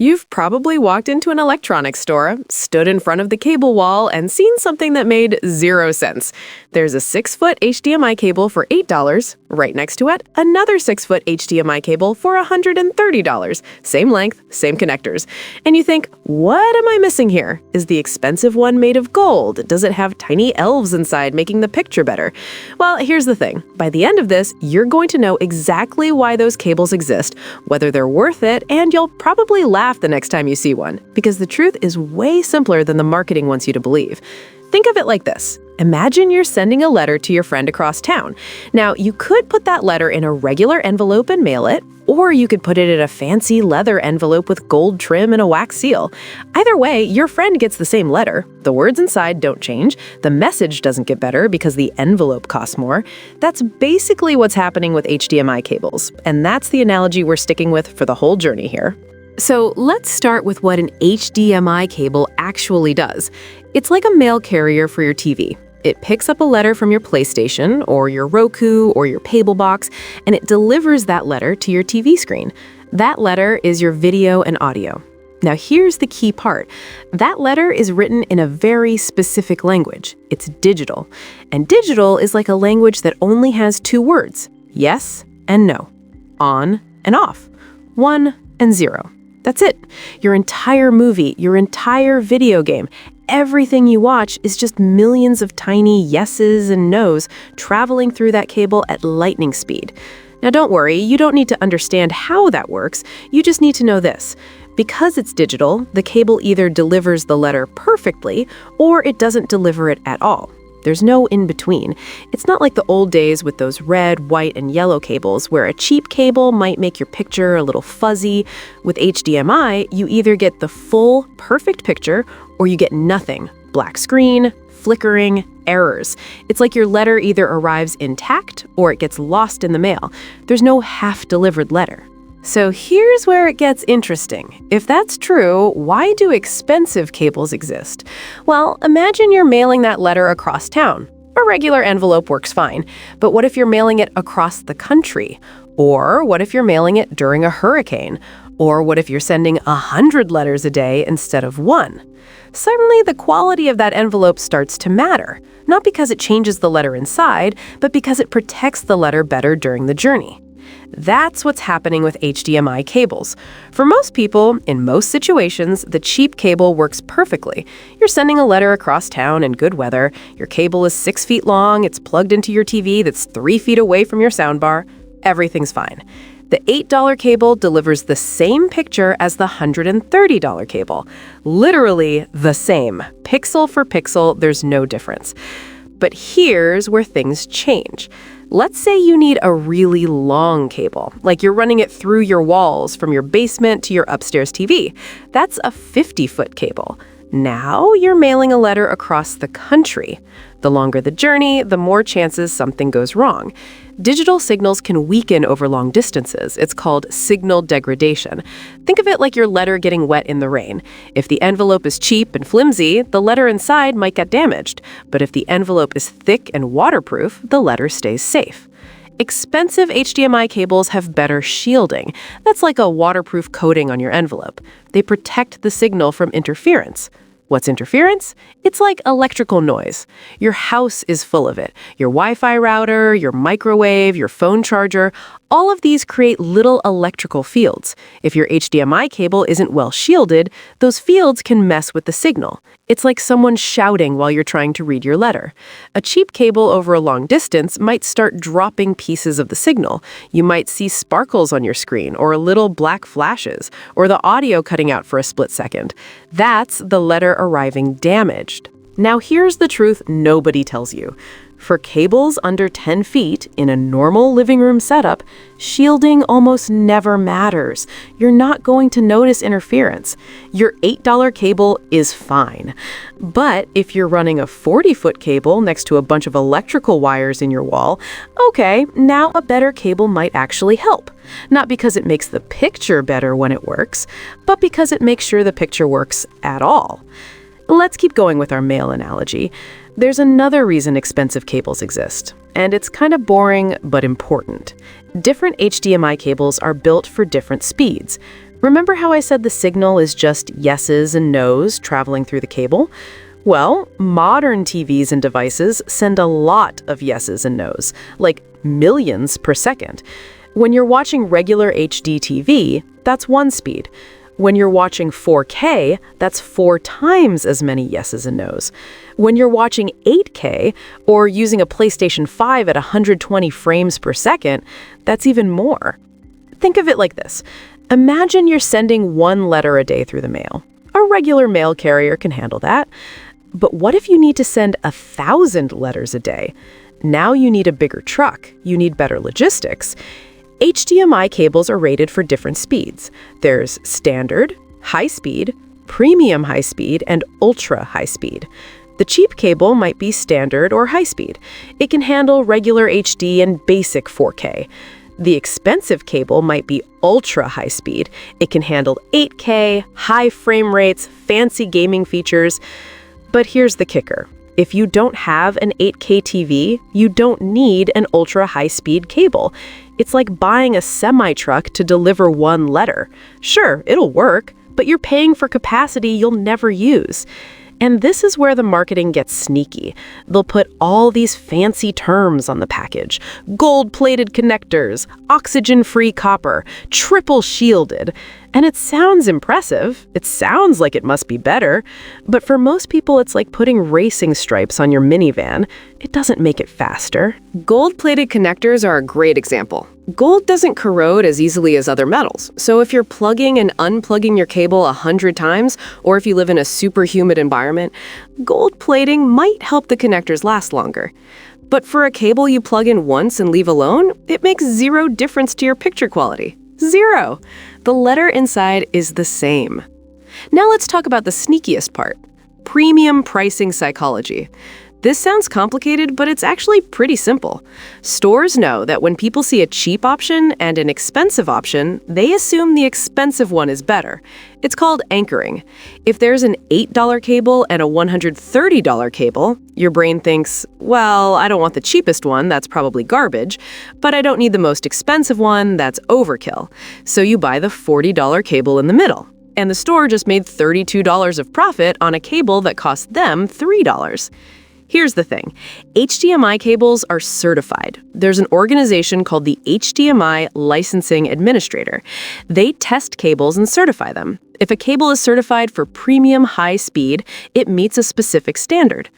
You've probably walked into an electronics store, stood in front of the cable wall, and seen something that made zero sense. There's a 6-foot HDMI cable for $8. Right next to it, another 6-foot HDMI cable for $130. Same length, same connectors. And you think, what am I missing here? Is the expensive one made of gold? Does it have tiny elves inside making the picture better? Well, here's the thing. By the end of this, you're going to know exactly why those cables exist, whether they're worth it, and you'll probably laugh the next time you see one, because the truth is way simpler than the marketing wants you to believe. Think of it like this. Imagine you're sending a letter to your friend across town. Now, you could put that letter in a regular envelope and mail it, or you could put it in a fancy leather envelope with gold trim and a wax seal. Either way, your friend gets the same letter. The words inside don't change. The message doesn't get better because the envelope costs more. That's basically what's happening with HDMI cables, and that's the analogy we're sticking with for the whole journey here. So let's start with what an HDMI cable actually does. It's like a mail carrier for your TV. It picks up a letter from your PlayStation or your Roku or your Pable box, and it delivers that letter to your TV screen. That letter is your video and audio. Now here's the key part. That letter is written in a very specific language. It's digital. And digital is like a language that only has two words, yes and no, on and off, 1 and 0. That's it. Your entire movie, your entire video game, everything you watch is just millions of tiny yeses and nos traveling through that cable at lightning speed. Now don't worry, you don't need to understand how that works, you just need to know this. Because it's digital, the cable either delivers the letter perfectly or it doesn't deliver it at all. There's no in-between. It's not like the old days with those red, white, and yellow cables where a cheap cable might make your picture a little fuzzy. With HDMI, you either get the full, perfect picture or you get nothing. Black screen, flickering, errors. It's like your letter either arrives intact or it gets lost in the mail. There's no half-delivered letter. So here's where it gets interesting. If that's true, why do expensive cables exist? Well, imagine you're mailing that letter across town. A regular envelope works fine, but what if you're mailing it across the country? Or what if you're mailing it during a hurricane? Or what if you're sending 100 letters a day instead of 1? Suddenly, the quality of that envelope starts to matter, not because it changes the letter inside, but because it protects the letter better during the journey. That's what's happening with HDMI cables. For most people, in most situations, the cheap cable works perfectly. You're sending a letter across town in good weather, your cable is 6 feet long, it's plugged into your TV that's 3 feet away from your soundbar, everything's fine. The $8 cable delivers the same picture as the $130 cable. Literally the same. Pixel for pixel, there's no difference. But here's where things change. Let's say you need a really long cable, like you're running it through your walls from your basement to your upstairs TV. That's a 50-foot cable. Now you're mailing a letter across the country. The longer the journey, the more chances something goes wrong. Digital signals can weaken over long distances. It's called signal degradation. Think of it like your letter getting wet in the rain. If the envelope is cheap and flimsy, the letter inside might get damaged. But if the envelope is thick and waterproof, the letter stays safe. Expensive HDMI cables have better shielding. That's like a waterproof coating on your envelope. They protect the signal from interference. What's interference? It's like electrical noise. Your house is full of it. Your Wi-Fi router, your microwave, your phone charger, all of these create little electrical fields. If your HDMI cable isn't well shielded, those fields can mess with the signal. It's like someone shouting while you're trying to read your letter. A cheap cable over a long distance might start dropping pieces of the signal. You might see sparkles on your screen, or little black flashes, or the audio cutting out for a split second. That's the letter arriving damaged. Now here's the truth nobody tells you. For cables under 10 feet in a normal living room setup, shielding almost never matters. You're not going to notice interference. Your $8 cable is fine. But if you're running a 40-foot cable next to a bunch of electrical wires in your wall, okay, now a better cable might actually help. Not because it makes the picture better when it works, but because it makes sure the picture works at all. Let's keep going with our mail analogy. There's another reason expensive cables exist, and it's kind of boring but important. Different HDMI cables are built for different speeds. Remember how I said the signal is just yeses and nos traveling through the cable? Well, modern TVs and devices send a lot of yeses and nos, like millions per second. When you're watching regular HD TV, that's one speed. When you're watching 4K, that's 4 times as many yeses and nos. When you're watching 8K or using a PlayStation 5 at 120 frames per second, that's even more. Think of it like this. Imagine you're sending 1 letter a day through the mail. A regular mail carrier can handle that. But what if you need to send 1,000 letters a day? Now you need a bigger truck. You need better logistics. HDMI cables are rated for different speeds. There's standard, high speed, premium high speed, and ultra high speed. The cheap cable might be standard or high speed. It can handle regular HD and basic 4K. The expensive cable might be ultra high speed. It can handle 8K, high frame rates, fancy gaming features. But here's the kicker. If you don't have an 8K TV, you don't need an ultra high-speed cable. It's like buying a semi-truck to deliver 1 letter. Sure, it'll work, but you're paying for capacity you'll never use. And this is where the marketing gets sneaky. They'll put all these fancy terms on the package. Gold-plated connectors, oxygen-free copper, triple shielded. And it sounds impressive. It sounds like it must be better. But for most people, it's like putting racing stripes on your minivan. It doesn't make it faster. Gold-plated connectors are a great example. Gold doesn't corrode as easily as other metals. So if you're plugging and unplugging your cable 100 times, or if you live in a super humid environment, gold plating might help the connectors last longer. But for a cable you plug in once and leave alone, it makes 0 difference to your picture quality. 0. The letter inside is the same. Now let's talk about the sneakiest part. Premium pricing psychology. This sounds complicated, but it's actually pretty simple. Stores know that when people see a cheap option and an expensive option, they assume the expensive one is better. It's called anchoring. If there's an $8 cable and a $130 cable, your brain thinks, well, I don't want the cheapest one, that's probably garbage, but I don't need the most expensive one, that's overkill. So you buy the $40 cable in the middle. And the store just made $32 of profit on a cable that cost them $3. Here's the thing. HDMI cables are certified. There's an organization called the HDMI Licensing Administrator. They test cables and certify them. If a cable is certified for premium high speed, it meets a specific standard.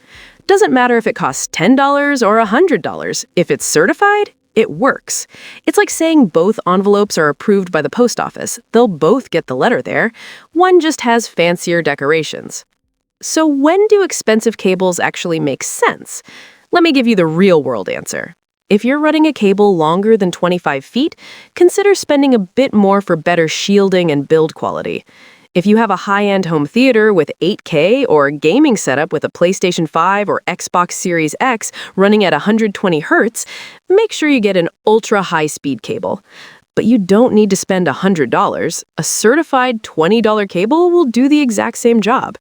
Doesn't matter if it costs $10 or $100. If it's certified, it works. It's like saying both envelopes are approved by the post office. They'll both get the letter there. One just has fancier decorations. So when do expensive cables actually make sense? Let me give you the real-world answer. If you're running a cable longer than 25 feet, consider spending a bit more for better shielding and build quality. If you have a high-end home theater with 8K or a gaming setup with a PlayStation 5 or Xbox Series X running at 120 Hz, make sure you get an ultra-high-speed cable. But you don't need to spend $100. A certified $20 cable will do the exact same job.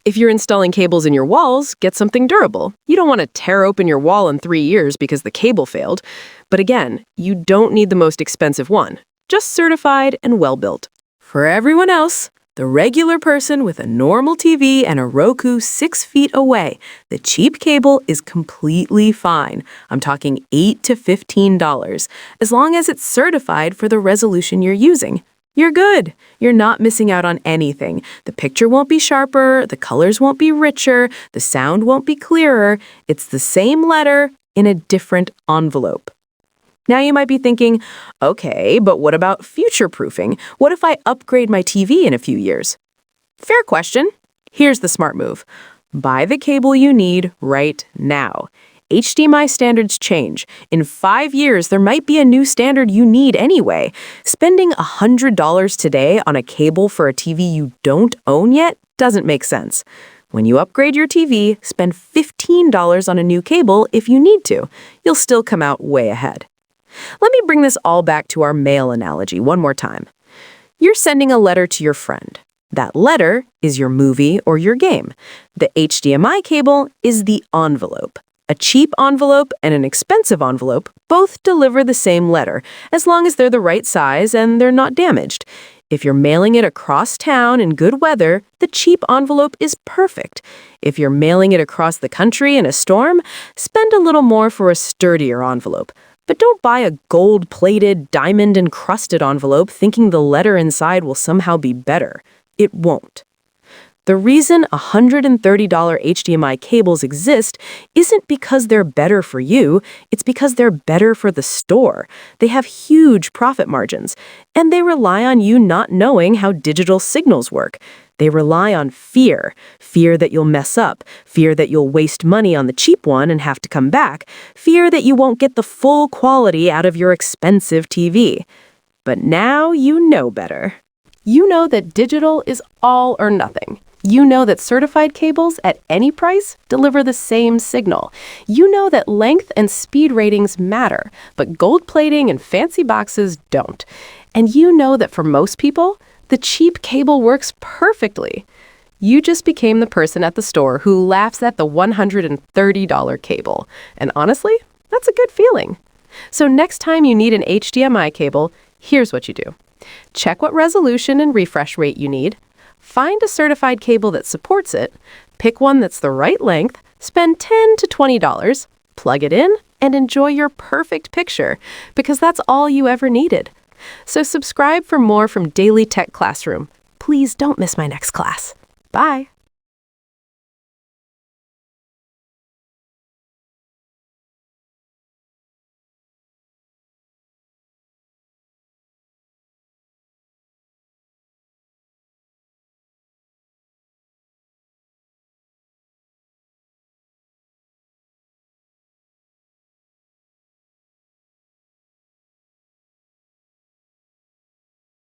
If you're installing cables in your walls, get something durable. You don't want to tear open your wall in 3 years because the cable failed. But again, you don't need the most expensive one. Just certified and well-built. For everyone else, the regular person with a normal TV and a Roku 6 feet away, the cheap cable is completely fine. I'm talking $8 to $15, as long as it's certified for the resolution you're using. You're good. You're not missing out on anything. The picture won't be sharper, the colors won't be richer, the sound won't be clearer. It's the same letter in a different envelope. Now you might be thinking, okay, but what about future-proofing? What if I upgrade my TV in a few years? Fair question. Here's the smart move. Buy the cable you need right now. HDMI standards change. In 5 years, there might be a new standard you need anyway. Spending $100 today on a cable for a TV you don't own yet doesn't make sense. When you upgrade your TV, spend $15 on a new cable if you need to. You'll still come out way ahead. Let me bring this all back to our mail analogy one more time. You're sending a letter to your friend. That letter is your movie or your game. The HDMI cable is the envelope. A cheap envelope and an expensive envelope both deliver the same letter, as long as they're the right size and they're not damaged. If you're mailing it across town in good weather, the cheap envelope is perfect. If you're mailing it across the country in a storm, spend a little more for a sturdier envelope. But don't buy a gold-plated, diamond-encrusted envelope thinking the letter inside will somehow be better. It won't. The reason $130 HDMI cables exist isn't because they're better for you, it's because they're better for the store. They have huge profit margins, and they rely on you not knowing how digital signals work. They rely on fear that you'll mess up, fear that you'll waste money on the cheap one and have to come back, fear that you won't get the full quality out of your expensive TV. But now you know better. You know that digital is all or nothing. You know that certified cables at any price deliver the same signal. You know that length and speed ratings matter, but gold plating and fancy boxes don't. And you know that for most people, the cheap cable works perfectly. You just became the person at the store who laughs at the $130 cable. And honestly, that's a good feeling. So next time you need an HDMI cable, here's what you do. Check what resolution and refresh rate you need. Find a certified cable that supports it, pick one that's the right length, spend $10 to $20, plug it in, and enjoy your perfect picture, because that's all you ever needed. So subscribe for more from Daily Tech Classroom. Please don't miss my next class. Bye.